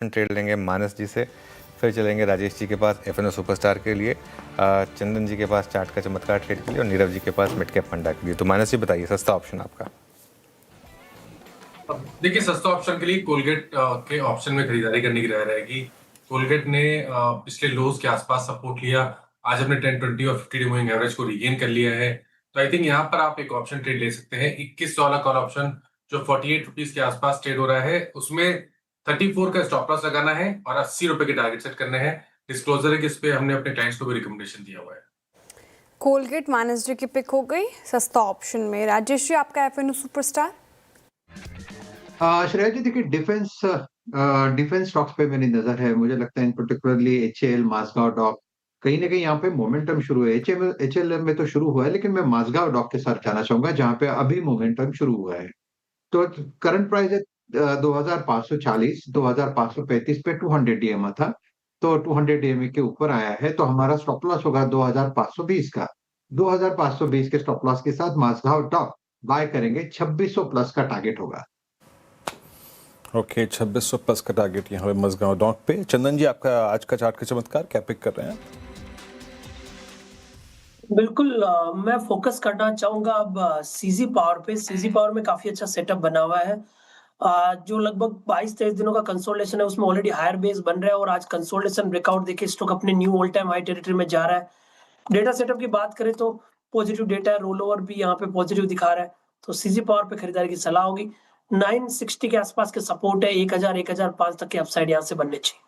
Trade लेंगे मानस जी से, फिर चलेंगे राजेश जी के पास एफएनओ सुपरस्टार के लिए, चंदन जी के पास चार्ट का चमत्कार ट्रेड के लिए और नीरव जी के पास मिड कैप फंडा के लिए। तो मानस जी बताइए, सस्ता ऑप्शन आपका। देखिए, सस्ता ऑप्शन के लिए कोलगेट के ऑप्शन में खरीदारी करने की राय रहेगी। कोलगेट ने पिछले लोज के आसपास सपोर्ट लिया, आज अपने 10, 20 और 50 डे मूविंग एवरेज को रीगेन कर लिया है। तो आई थिंक यहाँ पर आप एक ऑप्शन ट्रेड ले सकते हैं। $21 कॉल ऑप्शन जो 48 रुपीज के आसपास ट्रेड हो रहा है, उसमें 34 का स्टॉप लॉस लगाना है और 80 रुपए के टारगेट सेट करने हैं। डिस्क्लोजर है कि इस पे हमने अपने क्लाइंट्स को भी रिकमेंडेशन दिया हुआ है। कोलगेट मानस जी की पिक हो गई सस्ता ऑप्शन में। राजेश जी, आपका एफएनओ सुपरस्टार। श्रेया जी, देखिए डिफेंस स्टॉक्स पे मेरी नजर है। मुझे लगता है in particularly HAL, Mazagon dock, कहीं ना कहीं यहाँ पे मोमेंटम शुरू है। एचएएल में तो शुरू हुआ है, लेकिन मैं माजगांव डॉक के साथ जाना चाहूंगा जहाँ पे अभी मोमेंटम शुरू हुआ है। तो करंट प्राइस है 2540, 2535 पे 200 डीएमए था, तो 200 डीएमए के ऊपर आया है, तो हमारा स्टॉप लॉस होगा 2520 का। 2520 के स्टॉप लॉस के साथ माजगांव डॉक बाय करेंगे, 2600 प्लस का टारगेट होगा। ओके, 2600 प्लस का टारगेट यहाँ पे मजगांव डॉक पे। चंदन जी, आपका आज का चार्ट का चमत्कार क्या पिक कर रहे हैं? बिल्कुल, मैं फोकस करना चाहूंगा अब सीजी पावर पे। सीजी पावर में काफी अच्छा सेटअप बना हुआ है। जो लगभग 22-23 दिनों का कंसोलिडेशन है, उसमें ऑलरेडी हायर बेस बन रहा है और आज कंसोलिडेशन ब्रेकआउट देखिए स्टॉक अपने knew all time high territory में जा रहा है। डेटा सेटअप की बात करें तो पॉजिटिव डेटा है, रोल ओवर भी यहाँ पे पॉजिटिव दिखा रहा है, तो सीजी पावर पे खरीदारी की सलाह होगी। 960 के आसपास के सपोर्ट है, 1000 1005 तक के अपसाइड यहाँ से बनने चाहिए।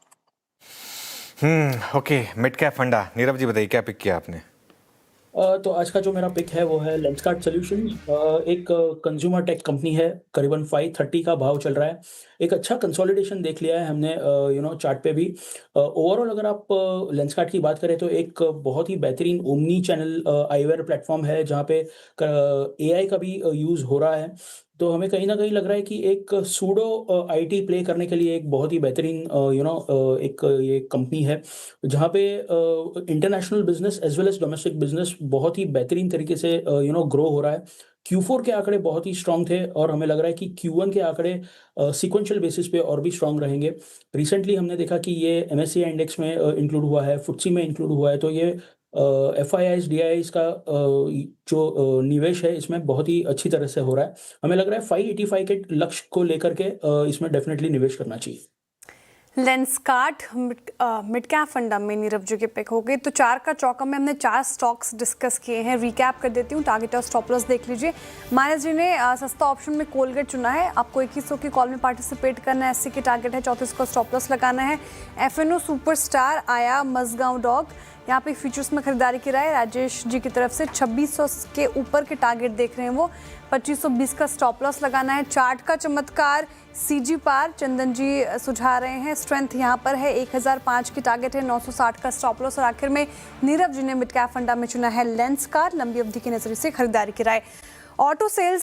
ओके, मिड कैप फंडा। नीरव जी बताइए, क्या पिक किया आपने? तो आज का जो मेरा पिक है वो है लेंसकार्ट सॉल्यूशन। एक कंज्यूमर टेक कंपनी है, करीबन 530 का भाव चल रहा है। एक अच्छा कंसोलिडेशन देख लिया है हमने चार्ट पे भी। ओवरऑल अगर आप लेंसकार्ट की बात करें तो एक बहुत ही बेहतरीन ओमनी चैनल आईवेयर प्लेटफॉर्म है जहाँ पे एआई का भी यूज़ हो रहा है। तो हमें कहीं ना कहीं लग रहा है कि एक सूडो आईटी प्ले करने के लिए एक बहुत ही बेहतरीन एक ये कंपनी है जहाँ पे international business as well as domestic business बहुत ही बेहतरीन तरीके से ग्रो हो रहा है। Q4 के आंकड़े बहुत ही स्ट्रांग थे और हमें लग रहा है कि Q1 के आंकड़े सिक्वेंशियल बेसिस पे और भी स्ट्रांग रहेंगे। रिसेंटली हमने देखा कि ये MSCI इंडेक्स में इंक्लूड हुआ है, FTSE में इंक्लूड हुआ है, तो ये FIIs DIIs का जो निवेश है इसमें बहुत ही अच्छी तरह से हो रहा है। हमें लग रहा है 585 के लक्ष्य को लेकर के इसमें डेफिनेटली निवेश करना चाहिए। लेंसकार्ट मिड कैप फंडा में नीरव जी के पिक हो गई। तो 4 का चौका में हमने 4 स्टॉक्स डिस्कस किए हैं। रिकैप कर देती हूँ, टारगेट और स्टॉप लॉस देख लीजिए। मानस जी ने सस्ता ऑप्शन में कोलगेट चुना है। आपको 2100 की कॉल में पार्टिसिपेट करना है, 80 की टारगेट है, 34 का स्टॉप लॉस लगाना है। एफएनओ सुपरस्टार आया मजगांव डॉग, यहाँ पे फ्यूचर्स में खरीदारी की राय राजेश जी की तरफ से। 2600 के ऊपर के टारगेट देख रहे हैं वो, 2520 का स्टॉप लॉस लगाना है। चार्ट का चमत्कार सीजी पार चंदन जी सुझा रहे हैं। स्ट्रेंथ यहाँ पर है, 1005 की टारगेट है, 960 का स्टॉप लॉस। और आखिर में नीरव जी ने मिड कैप फंडा में चुना है लेंसकार्ट, लंबी अवधि की नजर से खरीदारी की राय। Auto sales